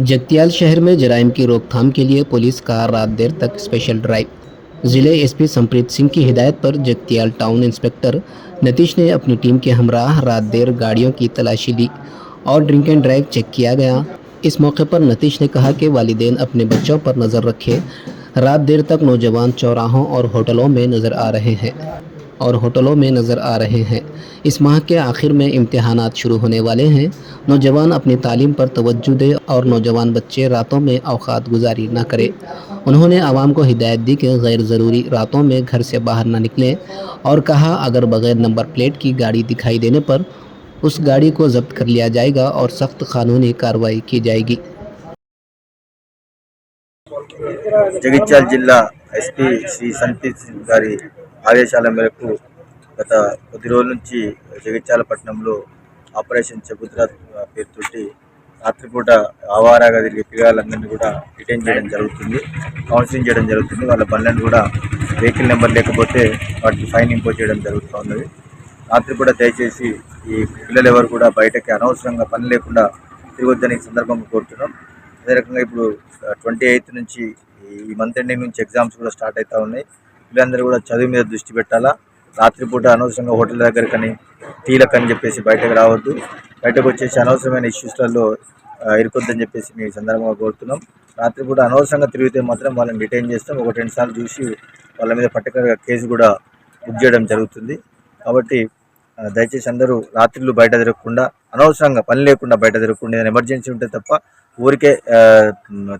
जगतियाल शहर में जराइम की रोकथाम के लिए पुलिस का रात देर तक स्पेशल ड्राइव। जिले एसपी संप्रीत सिंह की हिदायत पर जगतियाल टाउन इंस्पेक्टर नतीश ने अपनी टीम के हमराह रात देर गाड़ियों की तलाशी ली और ड्रिंक एंड ड्राइव चेक किया गया। इस मौके पर नतीश ने कहा कि वालिदैन अपने बच्चों पर नज़र रखें। रात देर तक नौजवान चौराहों और होटलों में नज़र आ रहे हैं। इस माह के आखिर में इम्तिहानात शुरू होने वाले हैं। नौजवान अपनी तालीम पर तवज्जो दें और नौजवान बच्चे रातों में औकात गुजारी न करें। उन्होंने आवाम को हिदायत दी कि गैर ज़रूरी रातों में घर से बाहर न निकलें और कहा अगर बगैर नंबर प्लेट की गाड़ी दिखाई देने पर उस गाड़ी को जब्त कर लिया जाएगा और सख्त कानूनी कार्रवाई की जाएगी। జగిత్యాల జిల్లా ఎస్పీ శ్రీ సంపీత్ సింగ్ గారి ఆదేశాల మేరకు గత కొద్ది రోజుల నుంచి జగిత్యాల పట్టణంలో ఆపరేషన్ చెబుద్రా పేరుతోటి రాత్రిపూట ఆవారాగా తిరిగే పిల్లలందరినీ కూడా డిటైన్ చేయడం జరుగుతుంది, కౌన్సిలింగ్ చేయడం జరుగుతుంది. వాళ్ళ బండ్లను కూడా వెహికల్ నెంబర్ లేకపోతే వాటికి ఫైన్ ఇంపోజ్ చేయడం జరుగుతూ ఉన్నది. రాత్రిపూట దయచేసి ఈ పిల్లలు ఎవరు కూడా బయటకి అనవసరంగా పని లేకుండా తిరగొద్దని సందర్భంగా కోరుతున్నాం. అదే రకంగా ఇప్పుడు 28 నుంచి ఈ మంత్ ఎండింగ్ నుంచి ఎగ్జామ్స్ కూడా స్టార్ట్ అవుతూ ఉన్నాయి. పిల్లలందరూ కూడా చదువు మీద దృష్టి పెట్టాలా. రాత్రిపూట అనవసరంగా హోటల్ దగ్గరకని టీలకని చెప్పేసి బయటకు రావద్దు. బయటకు వచ్చేసి అనవసరమైన ఇష్యూస్లలో ఇరుకొద్దని చెప్పేసి మీ సందర్భంగా కోరుతున్నాం. రాత్రిపూట అనవసరంగా తిరిగితే మాత్రం వాళ్ళని డిటైన్ చేస్తాం. 1-2 సార్లు చూసి వాళ్ళ మీద పర్టికులర్గా కేసు కూడా బుక్ చేయడం జరుగుతుంది. కాబట్టి దయచేసి అందరూ రాత్రులు బయట తిరగకుండా, అనవసరంగా పని లేకుండా బయట తిరగకుండా, ఏదైనా ఎమర్జెన్సీ ఉంటే తప్ప ఊరికే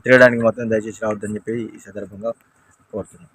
తిరగడానికి మాత్రం దయచేసి రావద్దని చెప్పి ఈ సందర్భంగా కోరుతున్నాం.